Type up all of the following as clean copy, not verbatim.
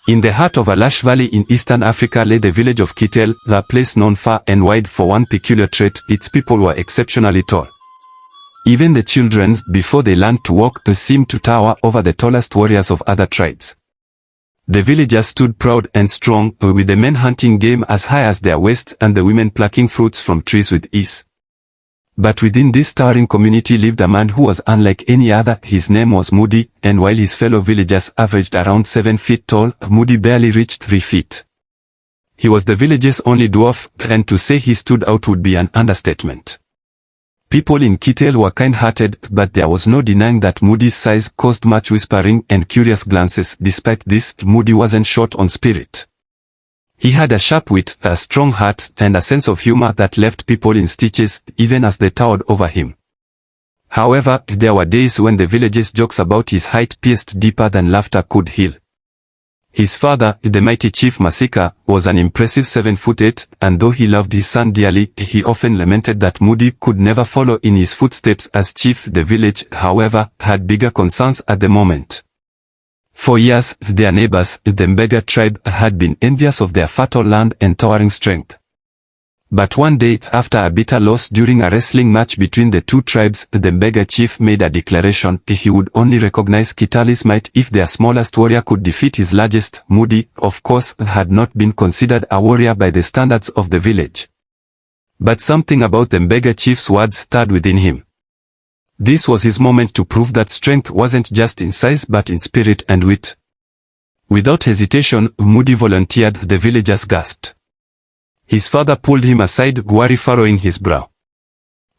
In the heart of a lush valley in eastern Africa lay the village of Kitale, the place known far and wide for one peculiar trait: its people were exceptionally tall. Even the children, before they learned to walk, seemed to tower over the tallest warriors of other tribes. The villagers stood proud and strong, with the men hunting game as high as their waists and the women plucking fruits from trees with ease. But within this towering community lived a man who was unlike any other. His name was Moody, and while his fellow villagers averaged around 7 feet tall, Moody barely reached 3 feet. He was the village's only dwarf, and to say he stood out would be an understatement. People in Kitale were kind-hearted, but there was no denying that Moody's size caused much whispering and curious glances. Despite this, Moody wasn't short on spirit. He had a sharp wit, a strong heart, and a sense of humor that left people in stitches, even as they towered over him. However, there were days when the village's jokes about his height pierced deeper than laughter could heal. His father, the mighty Chief Masika, was an impressive 7'8", and though he loved his son dearly, he often lamented that Moody could never follow in his footsteps as chief. The village, however, had bigger concerns at the moment. For years, their neighbors, the Mbega tribe, had been envious of their fertile land and towering strength. But one day, after a bitter loss during a wrestling match between the two tribes, the Mbega chief made a declaration: he would only recognize Kitale's might if their smallest warrior could defeat his largest. Moody, of course, had not been considered a warrior by the standards of the village. But something about the Mbega chief's words stirred within him. This was his moment to prove that strength wasn't just in size but in spirit and wit. Without hesitation, Moody volunteered. The villagers gasped. His father pulled him aside, worry furrowing his brow.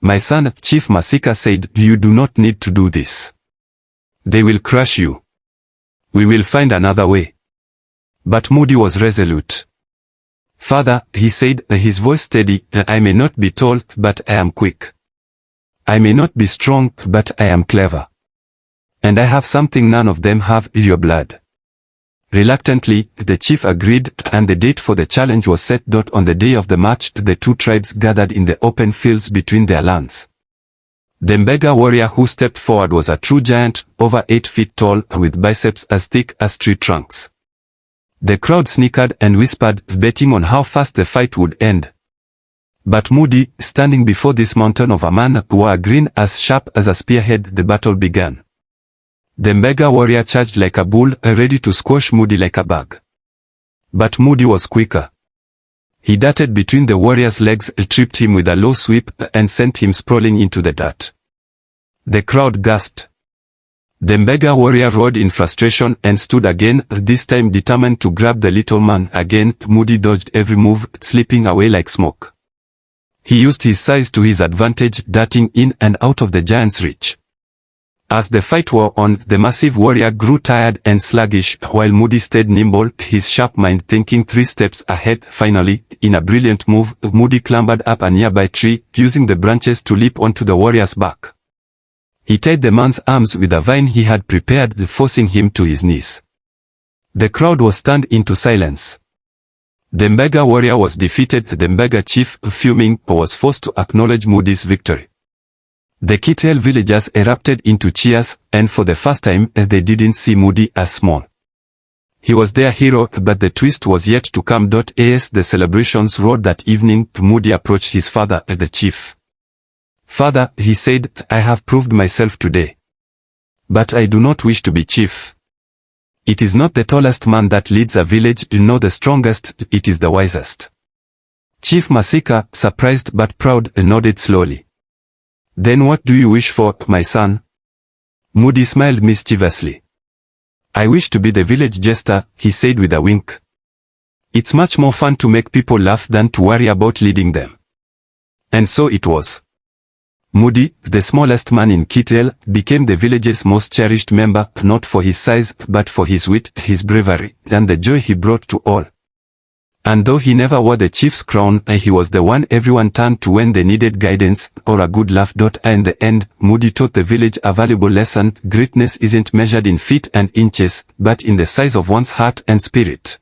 "My son," Chief Masika said, "you do not need to do this. They will crush you. We will find another way." But Moody was resolute. "Father," he said, his voice steady, "I may not be tall, but I am quick. I may not be strong, but I am clever. And I have something none of them have: your blood." Reluctantly, the chief agreed, and the date for the challenge was set. On the day of the match, the two tribes gathered in the open fields between their lands. The Mbega warrior who stepped forward was a true giant, over 8 feet tall, with biceps as thick as tree trunks. The crowd snickered and whispered, betting on how fast the fight would end. But Moody, standing before this mountain of a man, wore a grin as sharp as a spearhead. The battle began. The Mbega warrior charged like a bull, ready to squash Moody like a bug. But Moody was quicker. He darted between the warrior's legs, tripped him with a low sweep, and sent him sprawling into the dirt. The crowd gasped. The Mbega warrior roared in frustration and stood again, this time determined to grab the little man. Again, Moody dodged every move, slipping away like smoke. He used his size to his advantage, darting in and out of the giant's reach. As the fight wore on, the massive warrior grew tired and sluggish, while Moody stayed nimble, his sharp mind thinking 3 steps ahead. Finally, in a brilliant move, Moody clambered up a nearby tree, using the branches to leap onto the warrior's back. He tied the man's arms with a vine he had prepared, forcing him to his knees. The crowd was stunned into silence. The Mbega warrior was defeated. The Mbega chief, fuming, was forced to acknowledge Moody's victory. The Kitale villagers erupted into cheers, and for the first time, they didn't see Moody as small. He was their hero, but the twist was yet to come. As the celebrations roared that evening, Moody approached his father, the chief. "Father," he said, "I have proved myself today. But I do not wish to be chief. It is not the tallest man that leads a village, nor the strongest, it is the wisest." Chief Masika, surprised but proud, nodded slowly. "Then what do you wish for, my son?" Moody smiled mischievously. "I wish to be the village jester," he said with a wink. "It's much more fun to make people laugh than to worry about leading them." And so it was. Moody, the smallest man in Kitale, became the village's most cherished member, not for his size, but for his wit, his bravery, and the joy he brought to all. And though he never wore the chief's crown, he was the one everyone turned to when they needed guidance, or a good laugh. In the end, Moody taught the village a valuable lesson: greatness isn't measured in feet and inches, but in the size of one's heart and spirit.